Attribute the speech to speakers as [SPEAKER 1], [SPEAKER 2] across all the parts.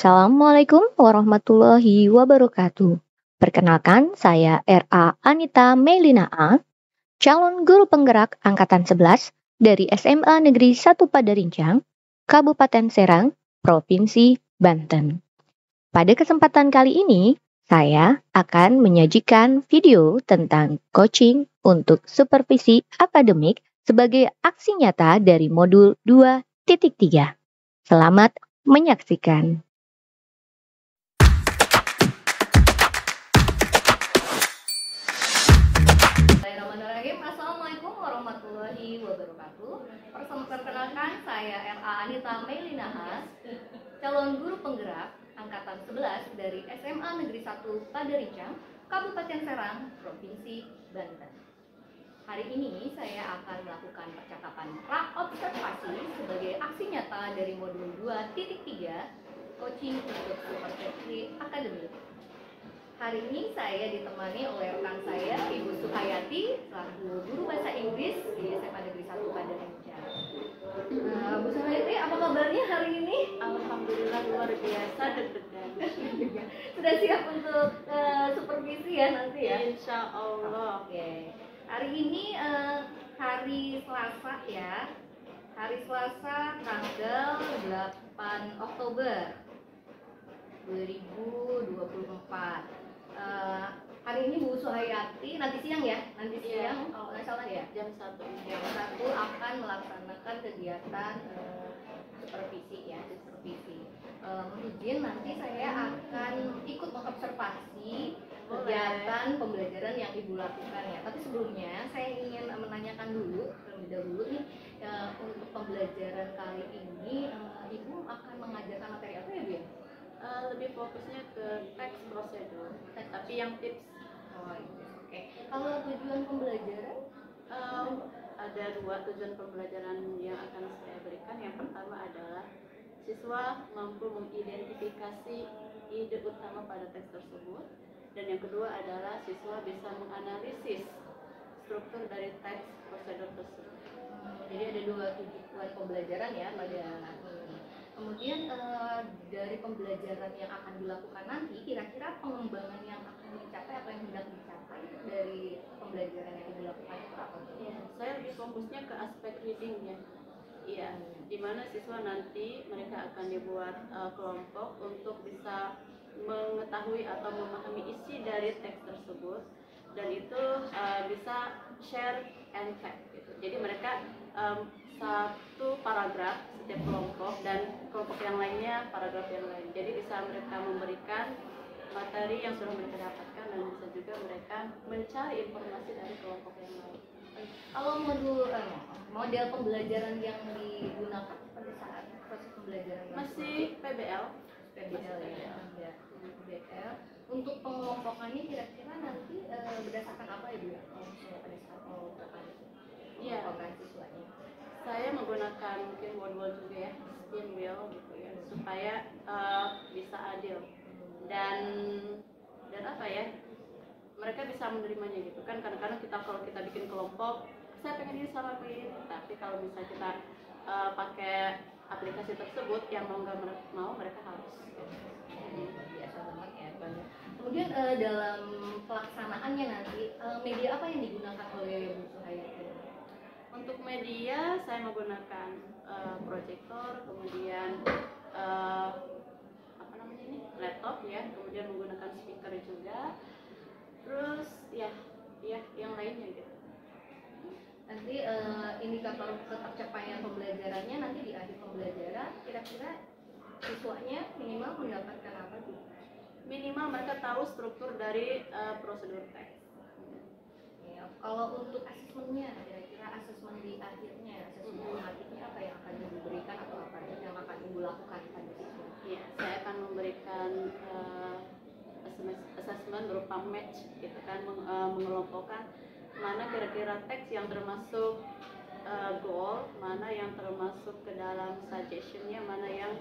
[SPEAKER 1] Assalamualaikum warahmatullahi wabarakatuh. Perkenalkan, saya R.A. Anita Melina A, calon guru penggerak Angkatan 11 dari SMA Negeri 1 Padarincang, Kabupaten Serang, Provinsi Banten. Pada kesempatan kali ini, saya akan menyajikan video tentang coaching untuk supervisi akademik sebagai aksi nyata dari modul 2.3. Selamat menyaksikan.
[SPEAKER 2] Bismillahirrahmanirrahim. Assalamualaikum warahmatullahi wabarakatuh. Perkenalkan, saya R.A. Anita Melina Has, calon guru penggerak Angkatan 11 dari SMA Negeri 1 Padarincang, Kabupaten Serang, Provinsi Banten. Hari ini saya akan melakukan percakapan pra-observasi sebagai aksi nyata dari modul 2.3 coaching untuk supervisi akademik. Hari ini saya ditemani oleh rekan saya, Ibu Suhayati, selaku guru bahasa Inggris di SMA Negeri 1 Padarincang. Bu Suhayati, apa kabarnya hari ini?
[SPEAKER 3] Alhamdulillah luar biasa, deg-degan.
[SPEAKER 2] Sudah siap untuk supervisi ya nanti ya?
[SPEAKER 3] Insya Allah.
[SPEAKER 2] Oke. Hari ini hari Selasa ya. Hari Selasa tanggal 8 Oktober 2024. Hari ini Bu Suhayati nanti siang ya, kalau nggak salah ya,
[SPEAKER 3] Jam 1
[SPEAKER 2] akan melaksanakan kegiatan supervisi. Izin nanti saya akan ikut mengobservasi kegiatan pembelajaran yang Ibu lakukan ya. Tapi sebelumnya saya ingin menanyakan dulu terlebih dahulu nih, untuk pembelajaran kali ini Ibu akan mengajarkan materi apa ya Bu ya?
[SPEAKER 3] Lebih fokusnya ke teks prosedur, tapi yang tips.
[SPEAKER 2] Oke. Kalau tujuan pembelajaran
[SPEAKER 3] Ada dua tujuan pembelajaran yang akan saya berikan. Yang pertama adalah siswa mampu mengidentifikasi ide utama pada teks tersebut, dan yang kedua adalah siswa bisa menganalisis struktur dari teks prosedur tersebut.
[SPEAKER 2] Jadi ada dua tujuan pembelajaran ya pada kemudian dari pembelajaran yang akan dilakukan nanti, kira-kira pengembangan yang akan dicapai atau yang hendak dicapai dari pembelajaran yang dilakukan itu apa?
[SPEAKER 3] Ya, saya lebih fokusnya ke aspek readingnya. Iya, di mana siswa nanti mereka akan dibuat kelompok untuk bisa mengetahui atau memahami isi dari teks tersebut, dan itu bisa share and fact gitu. Jadi mereka satu paragraf setiap kelompok, dan kelompok yang lainnya paragraf yang lain. Jadi bisa mereka memberikan materi yang sudah mereka dapatkan, dan bisa juga mereka mencari informasi dari kelompok yang lain.
[SPEAKER 2] Kalau model pembelajaran yang digunakan pada saat proses pembelajaran
[SPEAKER 3] Masih PBL.
[SPEAKER 2] ya. PBL. Untuk pengelompokannya kira-kira nanti berdasarkan apa ya Bu ya? Kalau misalnya pada saat pengelompokan siswanya.
[SPEAKER 3] Saya menggunakan mungkin word juga ya, spin wheel gitu ya, supaya bisa adil dan apa ya, mereka bisa menerimanya gitu kan. Kadang-kadang kalau kita bikin kelompok, saya pengen ini sama ini, tapi kalau misalnya kita pakai aplikasi tersebut, yang mau nggak mau mereka harus gitu.
[SPEAKER 2] Biasa banget ya banyak. Kemudian dalam pelaksanaannya nanti media apa yang digunakan oleh Bu Suhayati?
[SPEAKER 3] Untuk media saya menggunakan proyektor, kemudian laptop ya, kemudian menggunakan speaker juga, terus ya yang lainnya gitu.
[SPEAKER 2] Nanti indikator ketercapaian pembelajarannya nanti di akhir pembelajaran, kira-kira siswanya minimal mendapatkan apa sih?
[SPEAKER 3] Minimal mereka tahu struktur dari prosedur teks.
[SPEAKER 2] Ya, kalau untuk asesmennya, kira-kira asesmen di akhirnya, asesmen formatifnya apa yang akan diberikan atau apa yang akan Ibu lakukan pada siswa?
[SPEAKER 3] Ya, saya akan memberikan asesmen berupa match gitu kan, mengelompokkan mana kira-kira teks yang termasuk goal, mana yang termasuk ke dalam suggestionnya, mana yang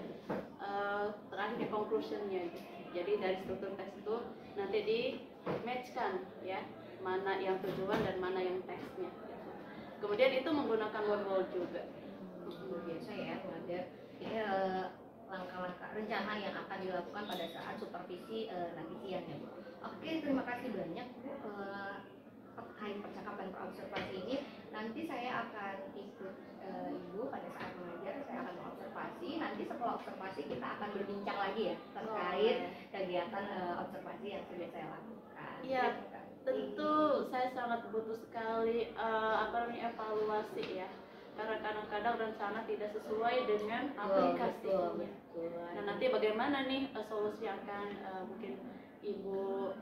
[SPEAKER 3] terakhir conclusionnya gitu. Jadi dari struktur teks itu nanti di matchkan ya, mana yang tujuan dan mana yang teksnya gitu. Kemudian itu menggunakan word juga.
[SPEAKER 2] Biasa ya, ada langkah-langkah rencana yang akan dilakukan pada saat supervisi nanti siang ya Bu. Oke, terima kasih banyak Bu terkait percakapan observasi ini. Nanti saya akan ikut Ibu pada saat mengajar, saya akan mengobservasi. Nanti setelah observasi kita akan berbincang lagi ya terkait kegiatan observasi yang sudah saya lakukan.
[SPEAKER 3] Iya, tentu saya sangat butuh sekali evaluasi ya. Karena kadang-kadang rencana tidak sesuai dengan aplikasinya. Nah, nanti bagaimana nih solusi yang akan mungkin Ibu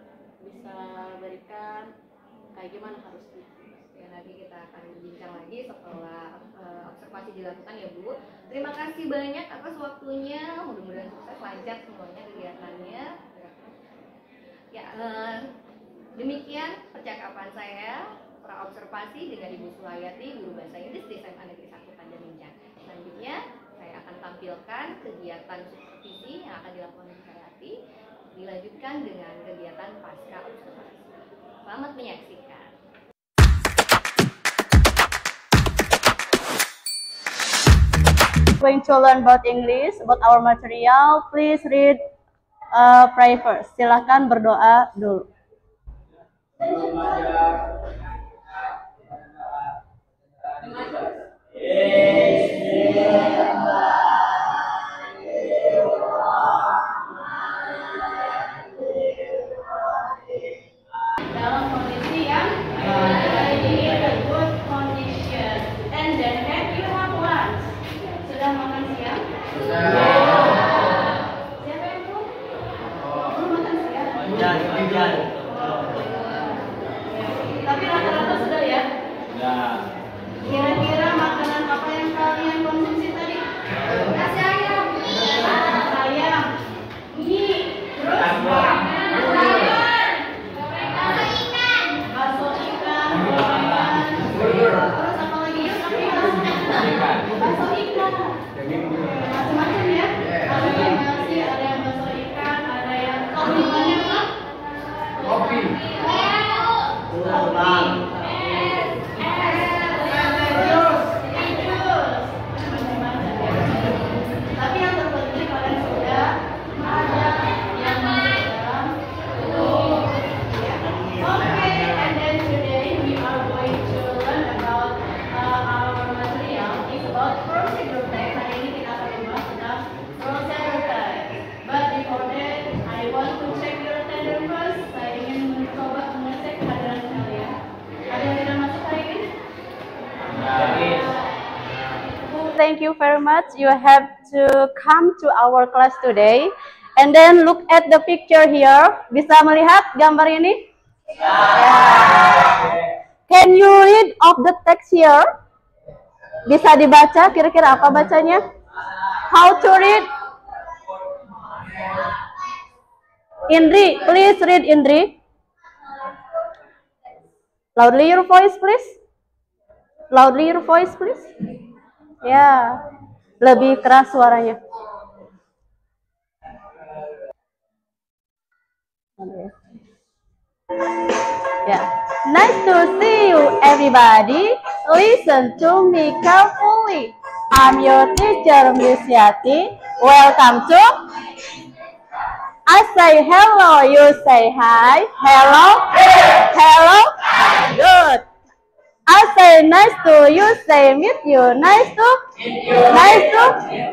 [SPEAKER 3] bisa berikan, kayak gimana harusnya?
[SPEAKER 2] Ya, nanti kita akan berbincang lagi setelah observasi dilakukan ya Bu. Terima kasih banyak atas waktunya, mudah-mudahan sukses lancar semuanya kegiatannya. Ya, demikian percakapan saya praobservasi dengan Ibu Sulayati, guru bahasa Inggris di SMA Negeri 1 Panjamincang. Selanjutnya saya akan tampilkan kegiatan supervisi yang akan dilakukan Ibu Sulayati, dilanjutkan dengan kegiatan pasca observasi. Selamat menyaksikan.
[SPEAKER 3] Going to learn about English, about our material, please read, pray first. Silahkan berdoa dulu. Dalam kondisi yang good condition, and then have you have lunch? Sudah makan siang? Siapa yang belum? Belum makan siang? Tapi rata-rata sudah ya? Kira-kira makanan apa yang kalian konsumsi tadi? Nasi ayam, ayam, mie, terus bakso ikan, terus apa lagi? Bakso ikan, macam-macam ya. Ada yang nasi, ada yang bakso ikan, ada yang minumannya apa? Kopi. Tapi yang terpenting kalian sudah ada yang masuk dalam tubuh. Okay, and then today we are going to learn about our material. It's about procedure text. Hari ini kita akan membahas tentang procedure text. But before that, I want to check your attendance first. Saya ingin mencoba mengecek kehadiran kalian. Ada yang tidak masuk hari ini? Thank you very much. You have to come to our class today. And then look at the picture here. Bisa melihat gambar ini? Can you read of the text here? Bisa dibaca, kira-kira apa bacanya? How to read? Indri, please read Indri. Loudly your voice, please. Loudly your voice, please. Ya, lebih keras suaranya. Yeah. Nice to see you, everybody. Listen to me carefully. I'm your teacher, Miss Yati. Welcome to. I say hello, you say hi. Hello. Hello. Good. I say nice to you, say meet you. Nice to. Nice to.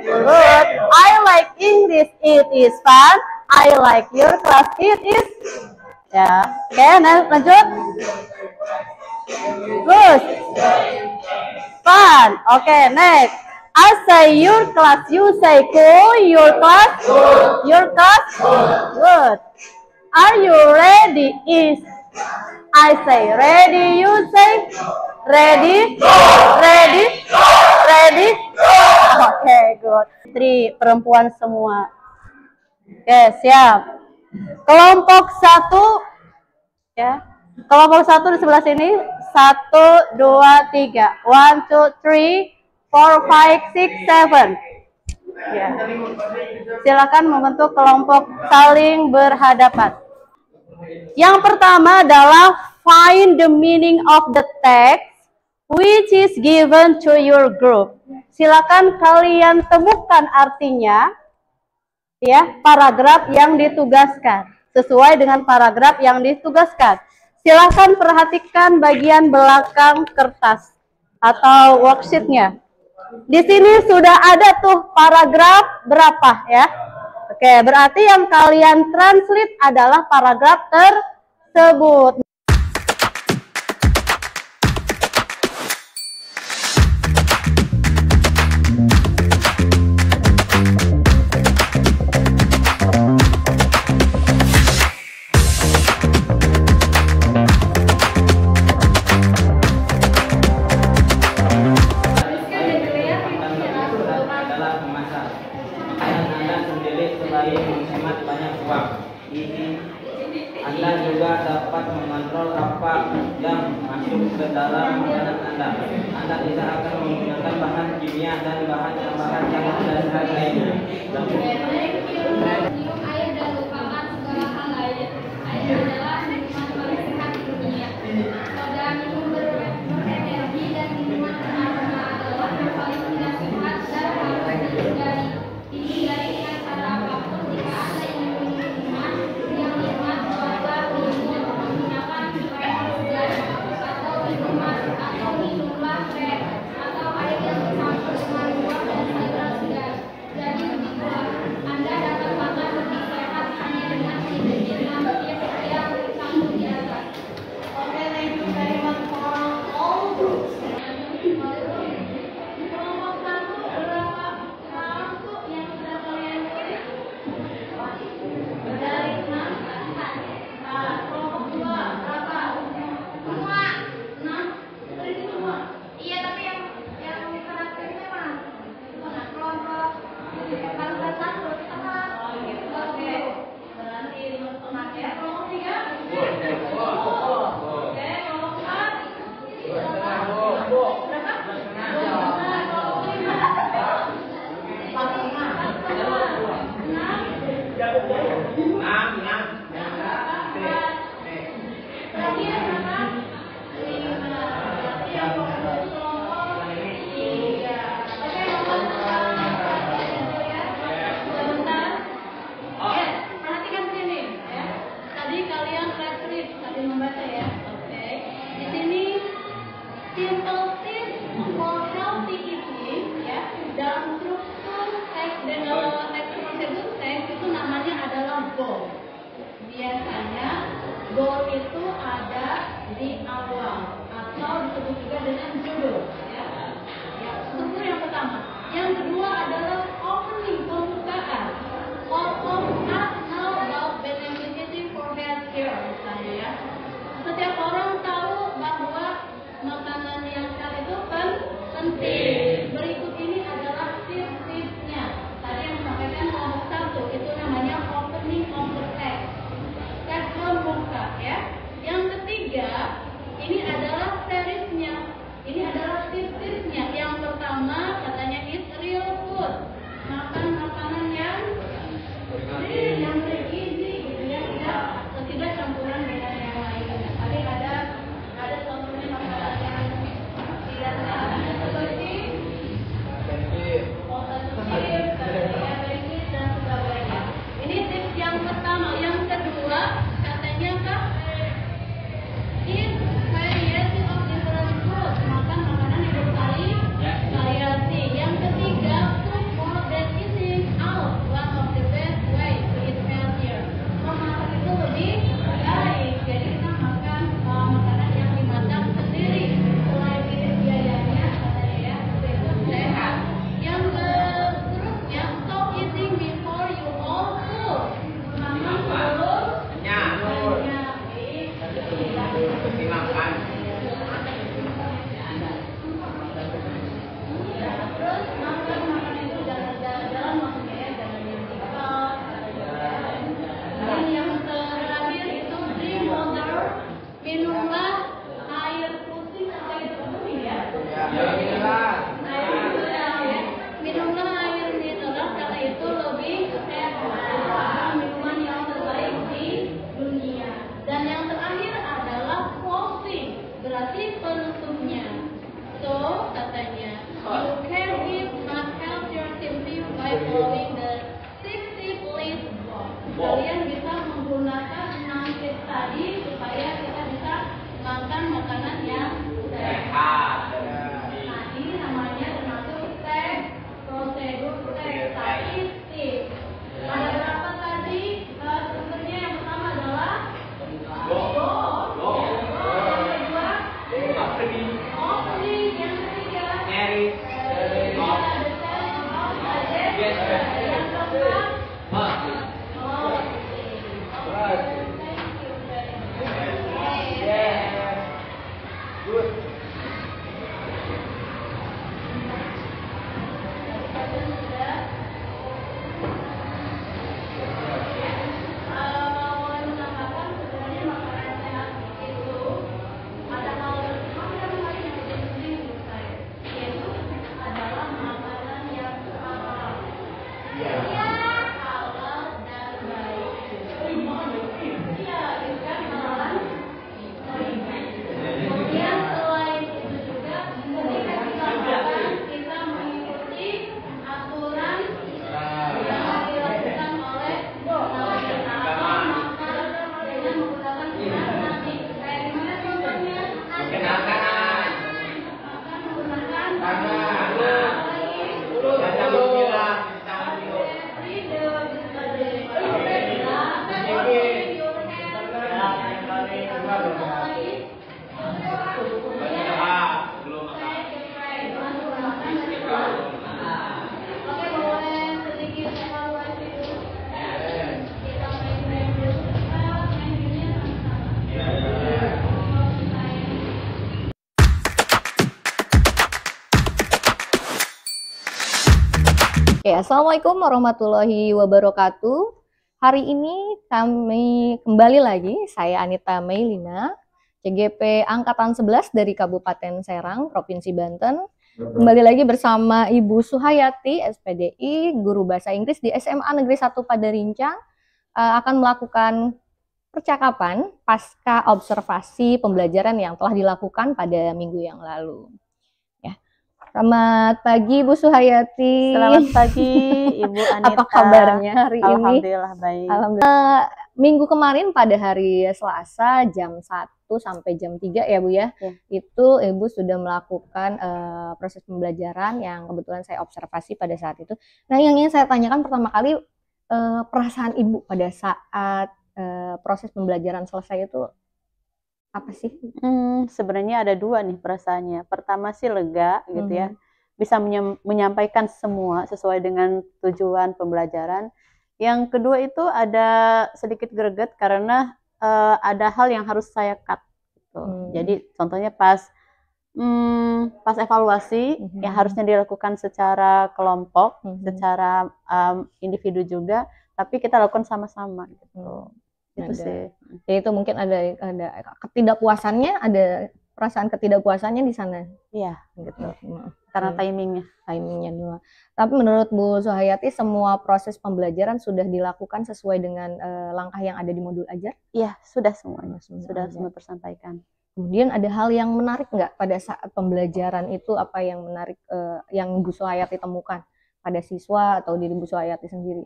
[SPEAKER 3] Good. I like English, it is fun. I like your class, it is. Ya, oke, lanjut. Good. Fun. Oke, next. I say your class, you say cool. Your class. Your class. Good. Are you ready? Is. I say ready, you say ready. Ready. Ready. Oke, good. Istri perempuan semua. Oke, siap. Kelompok 1 ya. Kelompok 1 di sebelah sini. 1, 2, 3. 1, 2, 3, 4, 5, 6, 7. Ya. Silakan membentuk kelompok saling berhadapan. Yang pertama adalah find the meaning of the text which is given to your group. Silakan kalian temukan artinya ya paragraf yang ditugaskan. Sesuai dengan paragraf yang ditugaskan. Silakan perhatikan bagian belakang kertas atau worksheetnya. Di sini sudah ada tuh paragraf berapa ya? Oke, berarti yang kalian translate adalah paragraf tersebut.
[SPEAKER 4] Anda juga dapat mengontrol apa yang masuk ke dalam makanan Anda. Anda tidak akan menggunakan bahan kimia dan bahan tambahan yang tidak sehat lainnya.
[SPEAKER 5] Minum air dan lupakan segala hal lain. Air adalah minuman paling sehat di dunia. Soda minum berenergi dan minuman beraroma adalah yang paling tidak sehat dan harus dihindari. Dihindari dengan cara apapun jika Anda ingin minum minuman yang nikmat, coba menggunakan air segar atau minumlah teh atau air yang dicampur dengan buah dan sayuran segar. Jadi begitulah, Anda dapat makan lebih sehat hanya dengan minum tips yang disambung di atas. Oke, thank you very much for all groups. Kelompok satu berapa kartu yang sudah kalian tulis? Dari 6. Nah, kelompok 2 berapa? Semua 6. Tulis semua. Iya, tapi yang karakternya mana? Nah, kelompok kalau satu setengah. Oke. Berarti 5,5 ya. Kelompok 3? Oke, kelompok 4? Berapa? 2,5. Kelompok 5? 4,5. 6. Terakhir berapa? 5. Berarti yang kelompok 3. Oke, sebentar. Perhatikan sini ya. Tadi kalian read tadi membaca ya. Oke. Di sini simple tips for healthy eating ya. Dalam struktur teks dan teks tersebut teks itu namanya adalah goal. Biasanya goal itu ada di awal atau disebut juga dengan judul ya. Ya, struktur yang pertama. Yang kedua adalah opening, pembukaan. All of us know about benefiting for healthcare misalnya ya. Setiap orang tahu bahwa makanan yang sehat itu penting. Berikut ini adalah tips-tipsnya. Tadi yang disampaikan kelompok 1 itu namanya opening of the text. Teks pembuka ya. Yang ketiga, ini adalah seriesnya. Ini adalah tips-tipsnya. Yang pertama katanya eat real food. Makan makanan yang sehat. Nah, ini namanya termasuk prosedur tes statistik. Ada berapa tadi sumbernya? Yang pertama adalah go. Yang kedua opening. Yang ketiga ada yang keempat
[SPEAKER 2] Oke, Assalamualaikum warahmatullahi wabarakatuh. Hari ini kami kembali lagi, saya Anita Meilina, CGP Angkatan 11 dari Kabupaten Serang, Provinsi Banten. Kembali lagi bersama Ibu Suhayati, SPDI, Guru Bahasa Inggris di SMA Negeri 1 Padarincang, akan melakukan percakapan pasca observasi pembelajaran yang telah dilakukan pada minggu yang lalu. Selamat pagi Bu Suhayati.
[SPEAKER 3] Selamat pagi Ibu Anita.
[SPEAKER 2] Apa kabarnya hari ini?
[SPEAKER 3] Alhamdulillah baik.
[SPEAKER 2] Alhamdulillah. Minggu kemarin pada hari Selasa jam 1 sampai jam 3 ya Bu ya. Itu Ibu sudah melakukan proses pembelajaran yang kebetulan saya observasi pada saat itu. Nah, yang ingin saya tanyakan pertama kali perasaan Ibu pada saat proses pembelajaran selesai itu apa sih?
[SPEAKER 3] Sebenarnya ada dua nih perasaannya. Pertama sih lega gitu ya, bisa menyampaikan semua sesuai dengan tujuan pembelajaran. Yang kedua itu ada sedikit greget karena ada hal yang harus saya cut gitu. Jadi contohnya pas evaluasi yang harusnya dilakukan secara kelompok, secara individu juga, tapi kita lakukan sama-sama gitu. Itu sih.
[SPEAKER 2] Ya itu mungkin ada ketidakpuasannya, ada perasaan ketidakpuasannya di sana.
[SPEAKER 3] Iya,
[SPEAKER 2] gitu.
[SPEAKER 3] Karena timingnya
[SPEAKER 2] dulu. Tapi menurut Bu Suhayati semua proses pembelajaran sudah dilakukan sesuai dengan langkah yang ada di modul ajar?
[SPEAKER 3] Iya, sudah semuanya. Sudah semua tersampaikan.
[SPEAKER 2] Kemudian ada hal yang menarik nggak pada saat pembelajaran itu, apa yang menarik yang Bu Suhayati temukan pada siswa atau diri Bu Suhayati sendiri?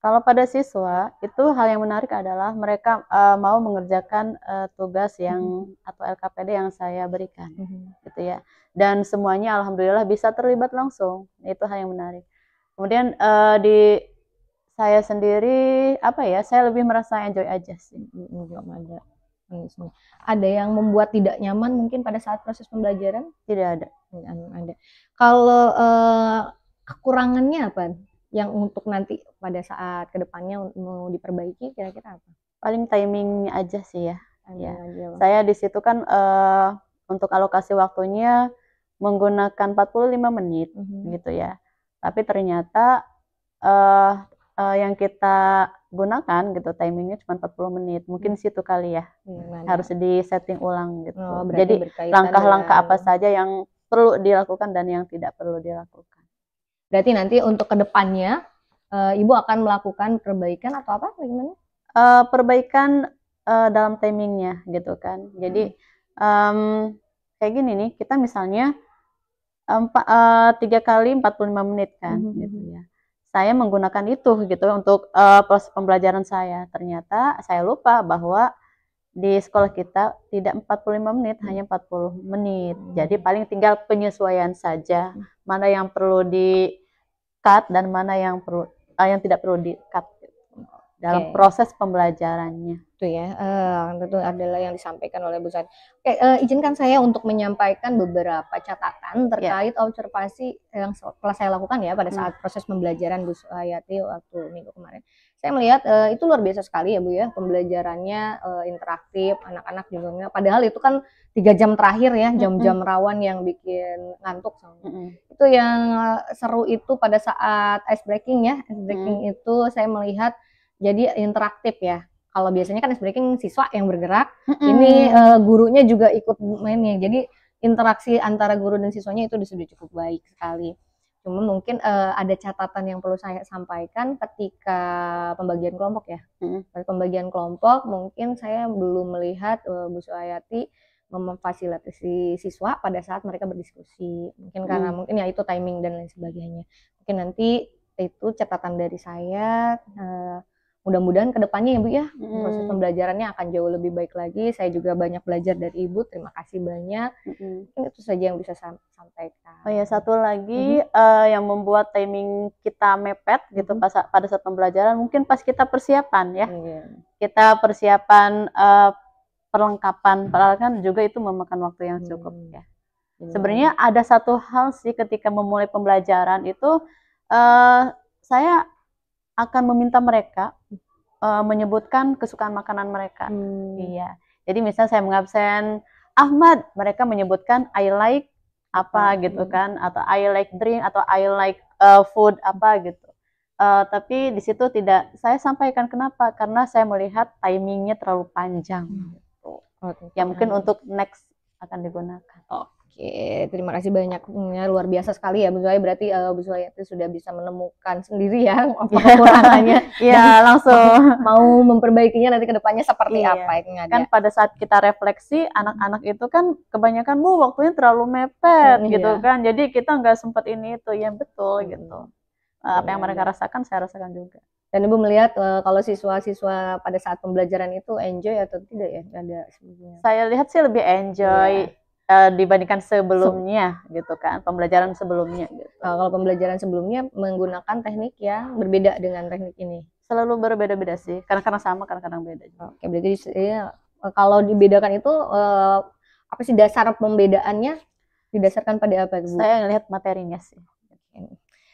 [SPEAKER 3] Kalau pada siswa itu hal yang menarik adalah mereka mau mengerjakan tugas yang atau LKPD yang saya berikan, gitu ya. Dan semuanya alhamdulillah bisa terlibat langsung. Itu hal yang menarik. Kemudian di saya sendiri saya lebih merasa enjoy aja sih.
[SPEAKER 2] Ada yang membuat tidak nyaman mungkin pada saat proses pembelajaran?
[SPEAKER 3] Tidak ada.
[SPEAKER 2] Ada. Kalau kekurangannya apa? Yang untuk nanti pada saat kedepannya mau diperbaiki kira-kira apa?
[SPEAKER 3] Paling timingnya aja sih ya. Saya di situ kan untuk alokasi waktunya menggunakan 45 menit gitu ya. Tapi ternyata yang kita gunakan gitu timingnya cuma 40 menit. Mungkin situ kali ya. Harus di-setting ulang gitu. Jadi langkah-langkah apa saja yang perlu dilakukan dan yang tidak perlu dilakukan.
[SPEAKER 2] Berarti nanti untuk kedepannya Ibu akan melakukan perbaikan atau apa? Bagaimana?
[SPEAKER 3] Perbaikan dalam timingnya gitu kan. Jadi kayak gini nih, kita misalnya 3 kali 45 menit kan gitu ya. Saya menggunakan itu gitu untuk proses pembelajaran saya. Ternyata saya lupa bahwa di sekolah kita tidak 45 menit, hanya 40 menit. Jadi paling tinggal penyesuaian saja, mana yang perlu di cut dan mana yang yang tidak perlu di cut dalam proses pembelajarannya.
[SPEAKER 1] Itu ya, tentu adalah yang disampaikan oleh Bu Sati. Oke, izinkan saya untuk menyampaikan beberapa catatan terkait observasi yang telah saya lakukan ya pada saat proses pembelajaran Bu Hayati waktu minggu kemarin. Saya melihat itu luar biasa sekali ya Bu ya, pembelajarannya interaktif, anak-anak juga. Padahal itu kan 3 jam terakhir ya, jam-jam rawan yang bikin ngantuk. Itu yang seru itu pada saat ice breaking ya, ice breaking itu saya melihat jadi interaktif ya. Kalau biasanya kan ice breaking siswa yang bergerak, ini gurunya juga ikut mainnya. Jadi interaksi antara guru dan siswanya itu sudah cukup baik sekali. Cuma mungkin ada catatan yang perlu saya sampaikan ketika pembagian kelompok ya. Pada pembagian kelompok mungkin saya belum melihat Bu Suhayati memfasilitasi siswa pada saat mereka berdiskusi. Mungkin karena mungkin ya itu timing dan lain sebagainya. Mungkin nanti itu catatan dari saya. Mudah-mudahan kedepannya ya Bu ya, proses pembelajarannya akan jauh lebih baik lagi. Saya juga banyak belajar dari Ibu, terima kasih banyak. Mungkin itu saja yang bisa saya sampaikan.
[SPEAKER 3] Oh ya, satu lagi yang membuat timing kita mepet gitu pada saat pembelajaran, mungkin pas kita persiapan ya. Kita persiapan perlengkapan peralatan juga itu memakan waktu yang cukup ya. Sebenarnya ada satu hal sih ketika memulai pembelajaran itu saya akan meminta mereka menyebutkan kesukaan makanan mereka. Iya. Jadi misalnya saya mengabsen Ahmad, mereka menyebutkan I like apa gitu kan, atau I like drink, atau I like food apa gitu. Tapi di situ tidak saya sampaikan kenapa, karena saya melihat timingnya terlalu panjang. Gitu. Ya mungkin untuk next akan digunakan.
[SPEAKER 1] Oke, terima kasih banyaknya, luar biasa sekali ya Bu Suhayati. Berarti Bu Suhayati sudah bisa menemukan sendiri ya apa kekurangannya.
[SPEAKER 3] Iya, langsung
[SPEAKER 1] mau memperbaikinya nanti ke depannya seperti apa ini
[SPEAKER 3] kan pada saat kita refleksi anak-anak itu kan kebanyakan Bu waktunya terlalu mepet gitu kan. Jadi kita nggak sempat ini itu yang betul gitu. Apa yang mereka rasakan saya rasakan juga.
[SPEAKER 1] Dan Ibu melihat kalau siswa-siswa pada saat pembelajaran itu enjoy atau tidak ya? Ada sebetulnya.
[SPEAKER 3] Saya lihat sih lebih enjoy dibandingkan sebelumnya gitu kan, pembelajaran sebelumnya gitu.
[SPEAKER 1] Kalau pembelajaran sebelumnya menggunakan teknik yang berbeda dengan teknik ini?
[SPEAKER 3] Selalu berbeda-beda sih, kadang-kadang sama, kadang-kadang beda.
[SPEAKER 1] Oke, berarti ya, kalau dibedakan itu apa sih dasar pembedaannya? Didasarkan pada apa Bu?
[SPEAKER 3] Saya ngelihat materinya sih.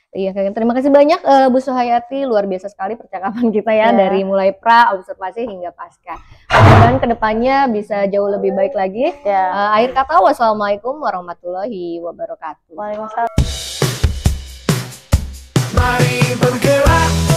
[SPEAKER 1] Iya, terima kasih banyak Bu Suhayati, luar biasa sekali percakapan kita ya, dari mulai pra, observasi hingga pasca. Mudah-mudahan kedepannya bisa jauh lebih baik lagi. Akhir kata, wassalamualaikum warahmatullahi wabarakatuh.
[SPEAKER 3] Waalaikumsalam.
[SPEAKER 6] Mari bergerak.